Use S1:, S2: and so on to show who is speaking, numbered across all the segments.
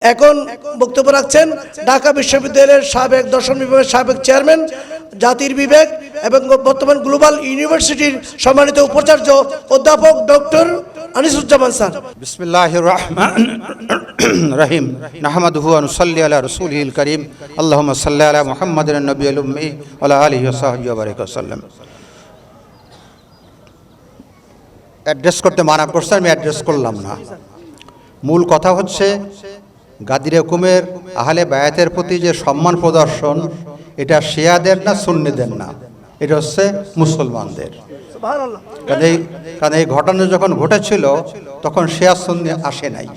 S1: এখন বক্তব্য রাখছেন ঢাকা বিশ্ববিদ্যালয়ের সাবেক দর্শন বিভাগের সাবেক চেয়ারম্যান, জাতির বিবেক এবং বর্তমান গ্লোবাল ইউনিভার্সিটির সম্মানিত উপাচার্য অধ্যাপক ডক্টর আনিসুজ্জামান স্যার।
S2: বিসমিল্লাহির রহমানির রহিম। নাহমাদুহু ওয়া নুসাল্লি আলা রাসূলিল কারীম। আল্লাহুম্মা সাল্লি আলা মুহাম্মাদিন নবিয়্যিল উম্মি ওয়া আলা আলিহি ওয়া সাহবিহি ওয়া বারিক ওয়াসাল্লাম। অ্যাড্রেস করতে মানা করছে, আমি অ্যাড্রেস করলাম না। মূল কথা হচ্ছে গাদির হুকুমের আহলে বায়াতের প্রতি যে সম্মান প্রদর্শন, এটা শিয়াদের না সুন্নিদের না, এটা হচ্ছে মুসলমানদের। কারণ এই ঘটনা যখন ঘটেছিল তখন শিয়া সুন্নি আসে নাই।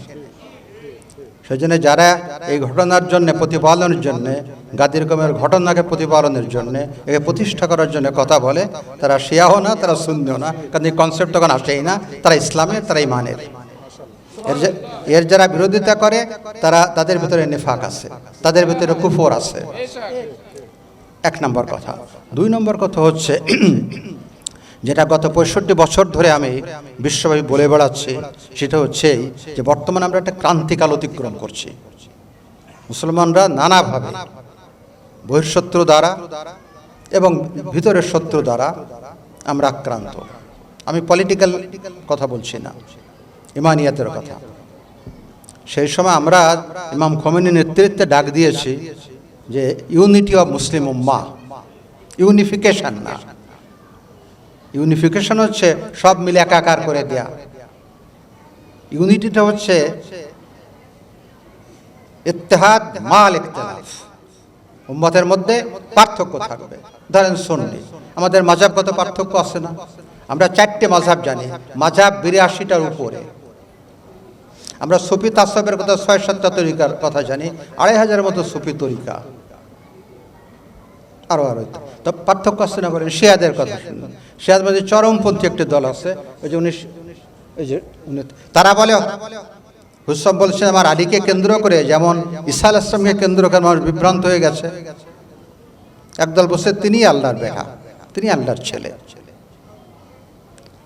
S2: সেই জন্য যারা এই ঘটনার জন্য প্রতিপালনের জন্য, গাদির হুকুমের ঘটনাকে প্রতিপালনের জন্য, একে প্রতিষ্ঠা করার জন্য কথা বলে, তারা শিয়াও না, তারা সুন্নিও না। কারণ এই কনসেপ্ট তখন আসেই না। তারা ইসলামের, তারা ইমানের। এর যারা বিরোধিতা করে তাদের ভিতরে নিফাক আছে, তাদের ভিতরে কুফর আছে। এক নম্বর কথা। দুই নম্বর কথা হচ্ছে যেটা গত 65 বছর ধরে আমি বিশ্বব্যাপী বলে বেড়াচ্ছি, সেটা হচ্ছে যে বর্তমানে আমরা একটা ক্রান্তিকাল অতিক্রম করছি। মুসলমানরা নানাভাবে বহিঃশত্রু দ্বারা এবং ভিতরের শত্রু দ্বারা আমরা আক্রান্ত। আমি পলিটিক্যাল কথা বলছি না, ইমানিয়াতের কথা। সেই সময় আমরা ইমাম খোমেনির নেতৃত্বে ডাক দিয়েছি যে unity of Muslim Ummah, unification না। ইউনিফিকেশন হচ্ছে সব মিলে একাকার করে দেয়া। ইউনিটিটা হচ্ছে ইত্তেহাদ মাল ইখতিলাফ। উম্মতের মধ্যে পার্থক্য থাকবে। ধরেন সুন্নি, আমাদের মাযহাবগত পার্থক্য আছে না? আমরা 4টে মাযহাব জানি, মাযহাব 82টার উপরে। আমরা সুফি তাসাউফের কথা 6-7টা তরিকার কথা জানি, 2500 মতো সুফি তরিকা, আরো তো পার্থক্য আছে না? বলেন শিয়াদের কথা শুনুন। শিয়াদের মধ্যে চরমপন্থী একটি দল আছে, ওই যে তারা বলে, হুসম বলছেন আমার আলীকে কেন্দ্র করে যেমন ঈসা আলাইহিস সালামকে কেন্দ্র করে মানুষ বিভ্রান্ত হয়ে গেছে। একদল বলছে তিনি আল্লাহর বেটা, তিনি আল্লাহর ছেলে।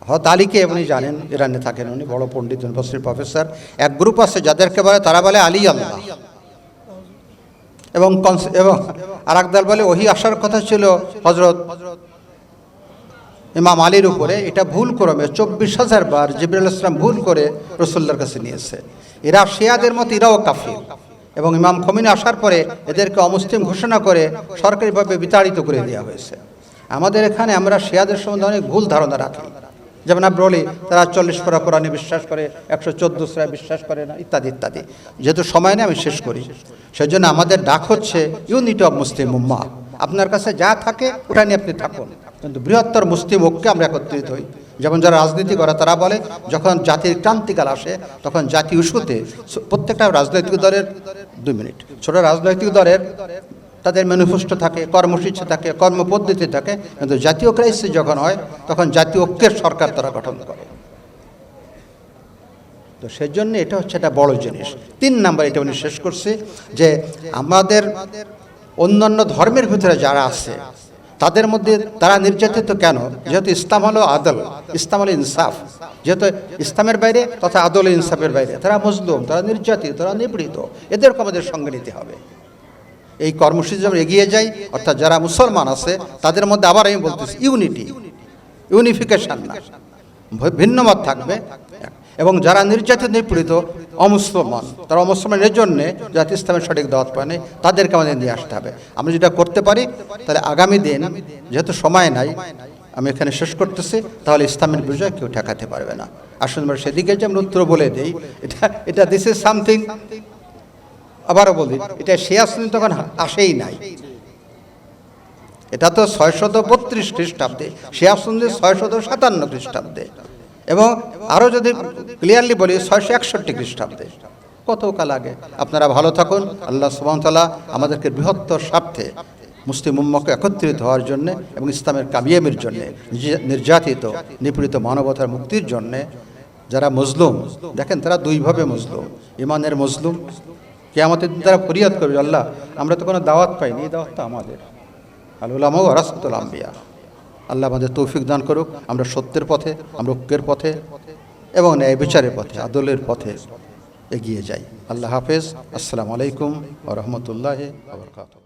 S2: হয়তো আলীকে উনি জানেন, ইরানে থাকেন, উনি বড় পণ্ডিত, ইউনিভার্সিটির প্রফেসর। এক গ্রুপ আছে যাদেরকে বলে, তারা বলে আলী আল্লাহ, এবং আর এক দল বলে ওহি আসার কথা ছিল হযরত ইমাম আলীর উপরে, এটা ভুল ক্রমে 24,000 বার জিবরাইল আলাইহিস সালাম ভুল করে রাসূলুল্লাহর কাছে নিয়েছে। এরা শিয়াদের মতো, এরাও কাফির। এবং ইমাম খোমেনি আসার পরে এদেরকে অমুসলিম ঘোষণা করে সরকারিভাবে বিতাড়িত করে দেওয়া হয়েছে। আমাদের এখানে আমরা শিয়াদের সম্বন্ধে অনেক ভুল ধারণা রাখি। যেমন আমরা বলি তারা 40 পারা কোরআনে বিশ্বাস করে, 114 সূরা বিশ্বাস করে না, ইত্যাদি ইত্যাদি। যেহেতু সময় নেই আমি শেষ করি। সেই জন্য আমাদের ডাক হচ্ছে ইউনিটি অফ মুসলিম উম্মাহ। আপনার কাছে যা থাকে ওটা নিয়ে আপনি থাকুন, কিন্তু বৃহত্তর মুসলিম ঐক্যে আমরা একত্রিত হই। যেমন যারা রাজনীতি করে তারা বলে যখন জাতির ক্রান্তিকাল আসে তখন জাতি ইস্যুতে প্রত্যেকটা রাজনৈতিক দলের 2 মিনিট ছোট রাজনৈতিক দলের তাদের ম্যানিফেস্টো থাকে, কর্মসূচি থাকে, কর্মপদ্ধতি থাকে, কিন্তু জাতীয় ক্রাইসিস যখন হয় তখন জাতীয় ঐক্যের সরকার তারা গঠন করে। তো সেই জন্য এটা হচ্ছে একটা বড় জিনিস। 3 নাম্বার এটা উনি শেষ করছে যে আমাদের অন্যান্য ধর্মের ভিতরে যারা আছে তাদের মধ্যে তারা নির্যাতিত কেন? যেহেতু ইসলাম হলো আদল, ইসলাম হলো ইনসাফ। যেহেতু ইসলামের বাইরে তথা আদল ইনসাফের বাইরে তারা মজলুম, তারা নির্যাতিত, তারা নিপীড়িত, এদেরকে আমাদের সঙ্গে নিতে হবে। এই কর্মসূচি যখন এগিয়ে যায়, অর্থাৎ যারা মুসলমান আছে তাদের মধ্যে আবার আমি বলতেছি ইউনিটি, ইউনিফিকেশন না, ভিন্ন মত থাকবে। এবং যারা নির্যাতিত, নিপীড়িত, অমুসলমান, তারা অমুসলমানের জন্য যাতে ইসলামের সঠিক দাওয়াত পায় না, তাদেরকে আমাদের নিয়ে আসতে হবে। আমরা যেটা করতে পারি, তাহলে আগামী দিন, যেহেতু সময় নাই আমি এখানে শেষ করতেছি, তাহলে ইসলামের বিজয় কেউ ঠেকাতে পারবে না। আসুন আমরা সেদিকে যে আমরা উত্তর বলে দিই, এটা দিস ইজ সামথিং। আবারও বলি, এটা শিয়া সুন্নি তখন আসেই নাই। এটা তো 632 খ্রিস্টাব্দে, শিয়া সুন্নি 657 খ্রিস্টাব্দে, এবং আরও যদি ক্লিয়ারলি বলি 661 খ্রিস্টাব্দে। কত কাল আগে। আপনারা ভালো থাকুন। আল্লাহ সুবহানাহু ওয়া তাআলা আমাদেরকে বৃহত্তর স্বার্থে মুসলিম উম্মাহকে একত্রিত হওয়ার জন্যে এবং ইসলামের কামিয়াবির জন্যে, নির্যাতিত নিপীড়িত মানবতার মুক্তির জন্যে যারা মজলুম, দেখেন তারা 2 ভাবে মজলুম। ইমানের মজলুম, কিয়ামতের দিন তারা ফরিয়াদ করবে, আল্লাহ আমরা তো কোনো দাওয়াত পাইনি, এই দাওয়াতটা আমাদের। আল উলামা ওয়ারাসাতুল আম্বিয়া। আল্লাহ আমাদের তৌফিক দান করুক, আমরা সত্যের পথে, আমরা ঐক্যের পথে এবং ন্যায় বিচারের পথে, আদলের পথে এগিয়ে যাই। আল্লাহ হাফেজ। আসসালামু আলাইকুম ওয়া রাহমাতুল্লাহি ওয়া বারাকাতুহু।